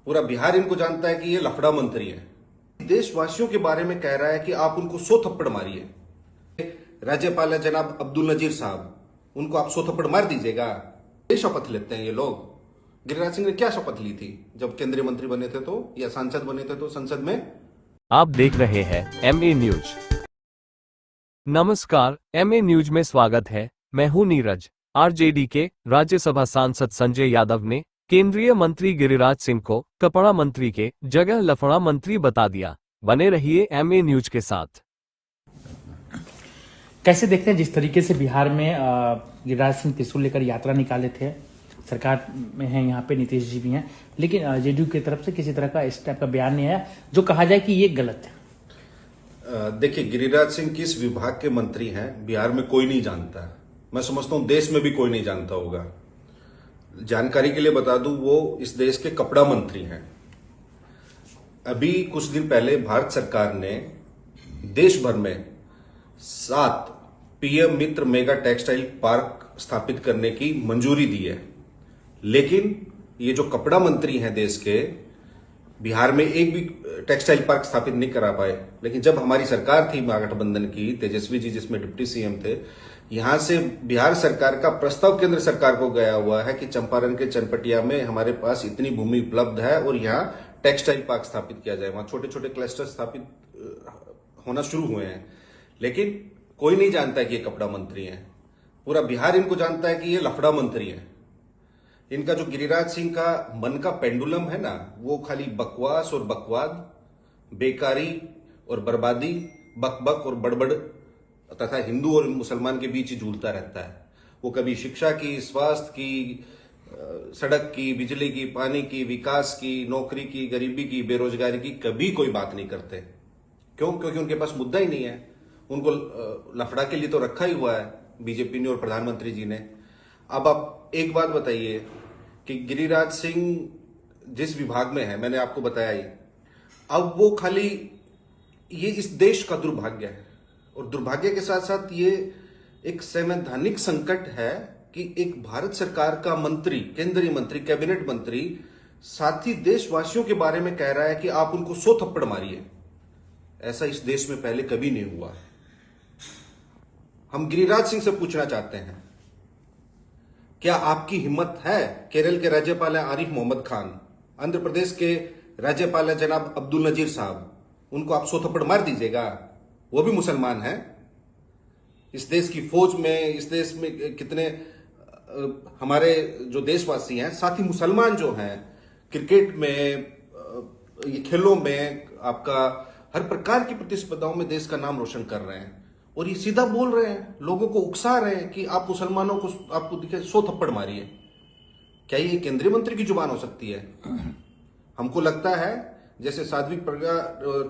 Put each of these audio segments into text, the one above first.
पूरा बिहार इनको जानता है कि ये लफड़ा मंत्री है। देशवासियों के बारे में कह रहा है कि आप उनको 100 थप्पड़ मारिए। राज्यपाल है जनाब अब्दुल नजीर साहब, उनको आप 100 थप्पड़ मार दीजिएगा। ये शपथ लेते हैं ये लोग। गिरिराज सिंह ने क्या शपथ ली थी जब केंद्रीय मंत्री बने थे तो, या सांसद बने थे तो संसद में? आप देख रहे हैं एमए न्यूज। नमस्कार, एमए न्यूज में स्वागत है। मैं हूं नीरज। आरजेडी के राज्यसभा सांसद संजय यादव ने केंद्रीय मंत्री गिरिराज सिंह को कपड़ा मंत्री के जगह लफड़ा मंत्री बता दिया। बने रहिए एमए न्यूज के साथ। कैसे देखते हैं जिस तरीके से बिहार में गिरिराज सिंह त्रिशूल लेकर यात्रा निकाले थे, सरकार में है, यहाँ पे नीतीश जी भी हैं, लेकिन जेडीयू की तरफ से किसी तरह का इस टाइप का बयान नहीं आया जो कहा जाए कि ये गलत है। देखिए, गिरिराज सिंह किस विभाग के मंत्री हैं बिहार में कोई नहीं जानता। मैं समझता हूं देश में भी कोई नहीं जानता होगा। जानकारी के लिए बता दूं, वो इस देश के कपड़ा मंत्री हैं। अभी कुछ दिन पहले भारत सरकार ने देश भर में 7 पीएम मित्र मेगा टेक्सटाइल पार्क स्थापित करने की मंजूरी दी है, लेकिन ये जो कपड़ा मंत्री हैं देश के, बिहार में एक भी टेक्सटाइल पार्क स्थापित नहीं करा पाए। लेकिन जब हमारी सरकार थी महागठबंधन की, तेजस्वी जी जिसमें डिप्टी सीएम थे, यहां से बिहार सरकार का प्रस्ताव केंद्र सरकार को गया हुआ है कि चंपारण के चनपटिया में हमारे पास इतनी भूमि उपलब्ध है और यहां टेक्सटाइल पार्क स्थापित किया जाए। वहां छोटे छोटे क्लस्टर स्थापित होना शुरू हुए हैं, लेकिन कोई नहीं जानता है कि ये कपड़ा मंत्री हैं। पूरा बिहार इनको जानता है कि ये लफड़ा मंत्री हैं। इनका जो गिरिराज सिंह का मन का पेंडुलम है ना, वो खाली बकवास और बकवाद, बेकारी और बर्बादी, बकबक और बड़बड़ तथा हिंदू और मुसलमान के बीच ही झूलता रहता है। वो कभी शिक्षा की, स्वास्थ्य की, सड़क की, बिजली की, पानी की, विकास की, नौकरी की, गरीबी की, बेरोजगारी की कभी कोई बात नहीं करते। क्यों? क्योंकि उनके पास मुद्दा ही नहीं है। उनको लफड़ा के लिए तो रखा ही हुआ है बीजेपी ने और प्रधानमंत्री जी ने। अब आप एक बात बताइए कि गिरिराज सिंह जिस विभाग में है, मैंने आपको बताया ही, अब वो खाली ये इस देश का दुर्भाग्य है, और दुर्भाग्य के साथ साथ ये एक संवैधानिक संकट है कि एक भारत सरकार का मंत्री, केंद्रीय मंत्री, कैबिनेट मंत्री साथ ही देशवासियों के बारे में कह रहा है कि आप उनको 100 थप्पड़ मारिए। ऐसा इस देश में पहले कभी नहीं हुआ। हम गिरिराज सिंह से पूछना चाहते हैं, क्या आपकी हिम्मत है? केरल के राज्यपाल हैं आरिफ मोहम्मद खान, आंध्र प्रदेश के राज्यपाल हैं जनाब अब्दुल नजीर साहब, उनको आप 100 थप्पड़ मार दीजिएगा। वो भी मुसलमान हैं। इस देश की फौज में, इस देश में कितने हमारे जो देशवासी हैं, साथ ही मुसलमान जो हैं, क्रिकेट में, ये खेलों में, आपका हर प्रकार की प्रतिस्पर्धाओं में देश का नाम रोशन कर रहे हैं, और ये सीधा बोल रहे हैं, लोगों को उकसा रहे हैं कि आप मुसलमानों को, आपको दिखे 100 थप्पड़ मारिए। क्या ये केंद्रीय मंत्री की जुबान हो सकती है? हमको लगता है जैसे साध्वी प्रज्ञा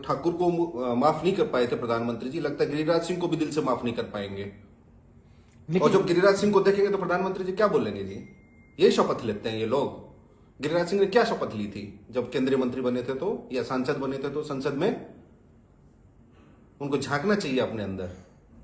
ठाकुर को माफ नहीं कर पाए थे प्रधानमंत्री जी, लगता है गिरिराज सिंह को भी दिल से माफ नहीं कर पाएंगे। और जब गिरिराज सिंह को देखेंगे तो प्रधानमंत्री जी क्या बोलेंगे जी? ये शपथ लेते हैं ये लोग। गिरिराज सिंह ने क्या शपथ ली थी जब केंद्रीय मंत्री बने थे तो, या सांसद बने थे तो संसद में? उनको झांकना चाहिए अपने अंदर।